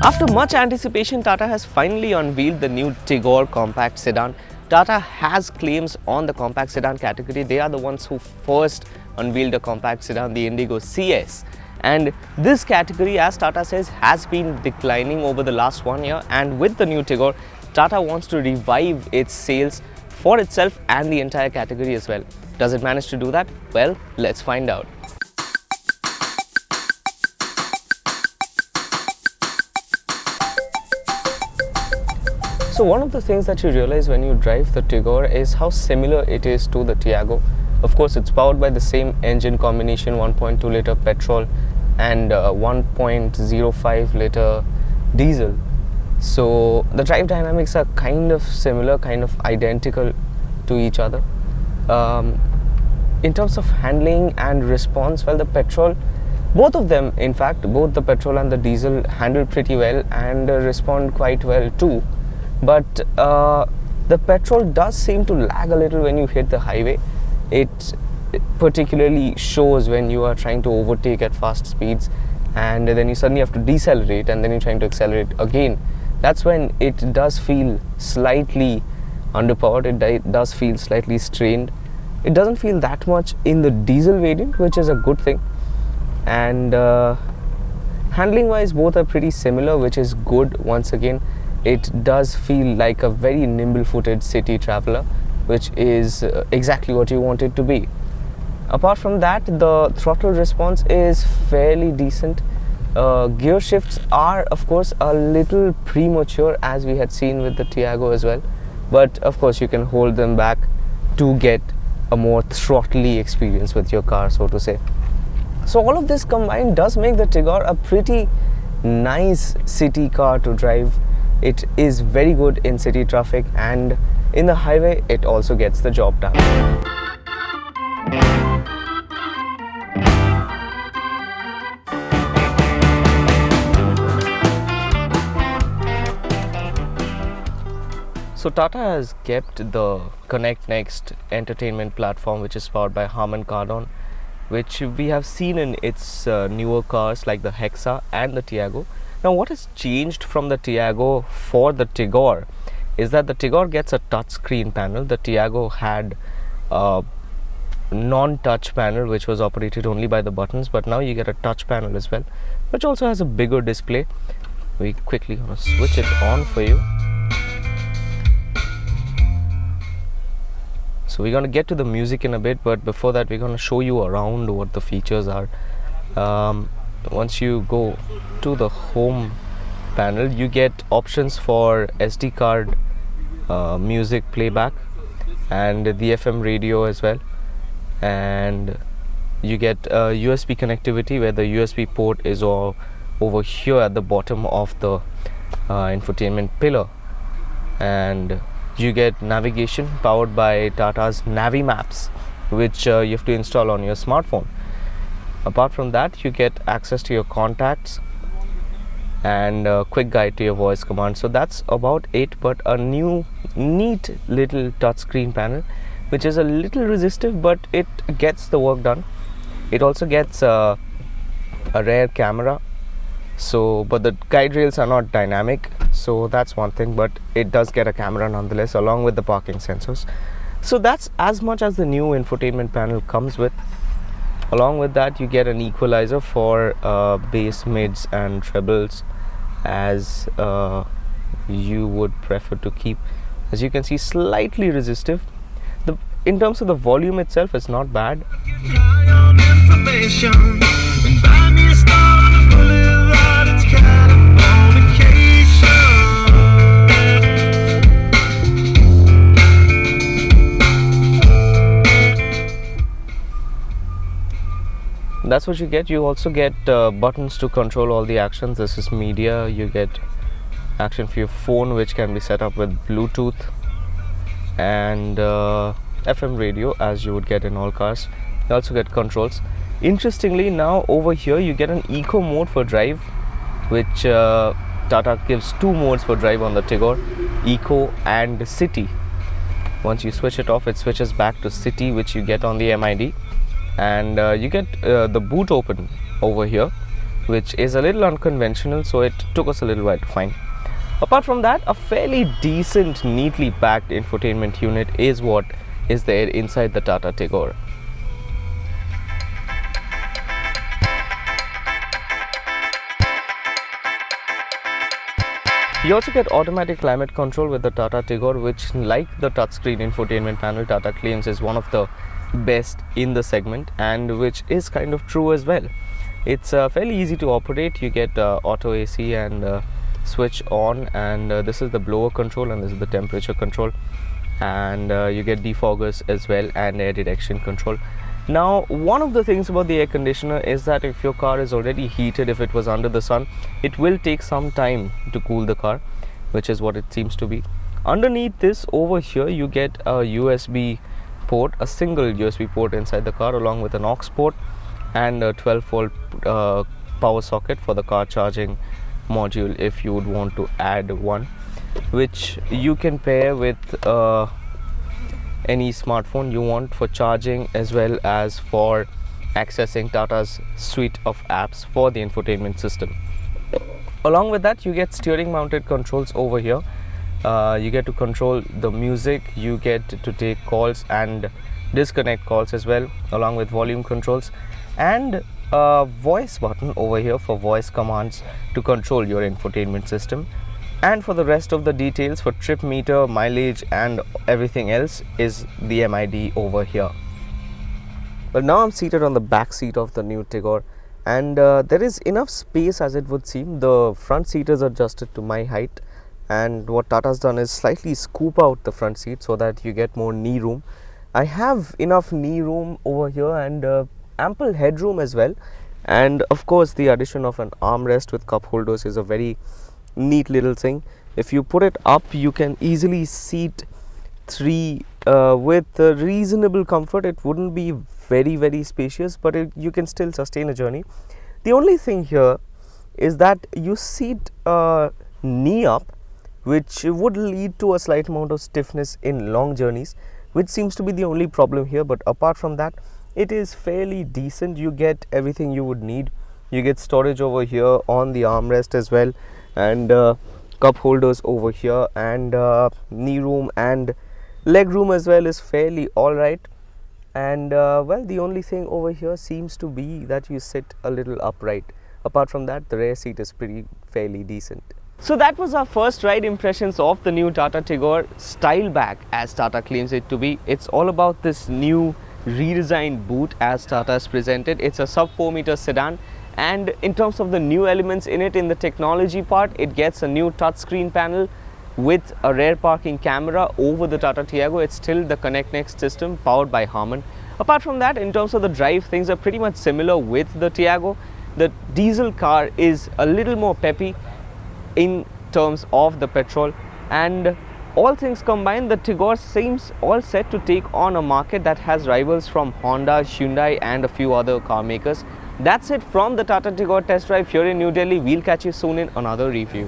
After much anticipation, Tata has finally unveiled the new Tigor compact sedan. Tata has claims on the compact sedan category. They are the ones who first unveiled a compact sedan, the Indigo CS. And this category, as Tata says, has been declining over the last 1 year. And with the new Tigor, Tata wants to revive its sales for itself and the entire category as well. Does it manage to do that? Well, let's find out. So one of the things that you realize when you drive the Tigor is how similar it is to the Tiago. Of course, it's powered by the same engine combination, 1.2 litre petrol and 1.05 litre diesel. So the drive dynamics are kind of similar, kind of identical to each other. In terms of handling and response, well, the petrol, both of them, in fact, both the petrol and the diesel handle pretty well and respond quite well too. But the petrol does seem to lag a little when you hit the highway. It particularly shows when you are trying to overtake at fast speeds and then you suddenly have to decelerate and then you're trying to accelerate again. That's when it does feel slightly underpowered, it does feel slightly strained. It doesn't feel that much in the diesel variant, which is a good thing. And handling wise, both are pretty similar, which is good. Once again, it does feel like a very nimble-footed city traveler, which is exactly what you want it to be. Apart from that, the throttle response is fairly decent. Gear shifts are, of course, a little premature, as we had seen with the Tiago as well. But of course, you can hold them back to get a more throttly experience with your car, so to say. So all of this combined does make the Tigor a pretty nice city car to drive. It is very good in city traffic, and in the highway it also gets the job done. So Tata has kept the Connect Next entertainment platform, which is powered by Harman Kardon, which we have seen in its newer cars like the Hexa and the Tiago. Now, what has changed from the Tiago for the Tigor is that the Tigor gets a touchscreen panel. The Tiago had a non-touch panel which was operated only by the buttons, but now you get a touch panel as well, which also has a bigger display. We quickly gonna switch it on for you. So we're gonna get to the music in a bit, but before that we're gonna show you around what the features are. Once you go to the home panel, you get options for SD card music playback and the FM radio as well, and you get USB connectivity, where the USB port is all over here at the bottom of the infotainment pillar, and you get navigation powered by Tata's Navi Maps, which you have to install on your smartphone. Apart from that, you get access to your contacts and a quick guide to your voice command. So that's about it, but a new neat little touchscreen panel, which is a little resistive, but it gets the work done. It also gets a rear camera, so but the guide rails are not dynamic, so that's one thing, but it does get a camera nonetheless, along with the parking sensors. So that's as much as the new infotainment panel comes with. Along with that, you get an equalizer for bass, mids and trebles, as you would prefer to keep. As you can see, slightly resistive. In terms of the volume itself, it's not bad. That's what you get. You also get buttons to control all the actions. This is media. You get action for your phone, which can be set up with Bluetooth, and FM radio, as you would get in all cars. You also get controls. Interestingly, now over here you get an eco mode for drive, which Tata gives two modes for drive on the Tigor, eco and city. Once you switch it off, it switches back to city, which you get on the MID. And you get the boot open over here, which is a little unconventional, so it took us a little while to find. Apart from that, a fairly decent, neatly packed infotainment unit is what is there inside the Tata Tigor. You also get automatic climate control with the Tata Tigor, which, like the touchscreen infotainment panel, Tata claims is one of the best in the segment, and which is kind of true as well. It's fairly easy to operate. You get auto AC and switch on, and this is the blower control, and this is the temperature control, and you get defoggers as well and air direction control. Now, one of the things about the air conditioner is that if your car is already heated, if it was under the sun, it will take some time to cool the car, which is what it seems to be. Underneath this, over here, you get a USB port, a single USB port inside the car, along with an aux port and a 12-volt power socket for the car charging module if you would want to add one, which you can pair with any smartphone you want for charging, as well as for accessing Tata's suite of apps for the infotainment system. Along with that, you get steering mounted controls over here. You get to control the music, you get to take calls and disconnect calls as well, along with volume controls, and a voice button over here for voice commands to control your infotainment system. And for the rest of the details, for trip meter, mileage and everything else, is the MID over here. Well, now I'm seated on the back seat of the new Tigor, and there is enough space as it would seem. The front seat is adjusted to my height, and what Tata's done is slightly scoop out the front seat so that you get more knee room. I have enough knee room over here and ample headroom as well, and of course the addition of an armrest with cup holders is a very neat little thing. If you put it up, you can easily seat three with reasonable comfort. It wouldn't be very spacious, but you can still sustain a journey. The only thing here is that you seat knee up, which would lead to a slight amount of stiffness in long journeys, which seems to be the only problem here. But apart from that, it is fairly decent. You get everything you would need. You get storage over here on the armrest as well, and cup holders over here, and knee room and leg room as well is fairly alright. And well, the only thing over here seems to be that you sit a little upright. Apart from that, the rear seat is fairly decent. So that was our first ride impressions of the new Tata Tigor, style back as Tata claims it to be. It's all about this new redesigned boot as Tata has presented. It's a sub 4 meter sedan, and in terms of the new elements in it, in the technology part, it gets a new touchscreen panel with a rear parking camera over the Tata Tiago. It's still the Connect Next system powered by Harman. Apart from that, in terms of the drive, things are pretty much similar with the Tiago. The diesel car is a little more peppy in terms of the petrol, and all things combined, the Tigor seems all set to take on a market that has rivals from Honda, Hyundai and a few other car makers. That's it from the Tata Tigor test drive here in New Delhi. We'll catch you soon in another review.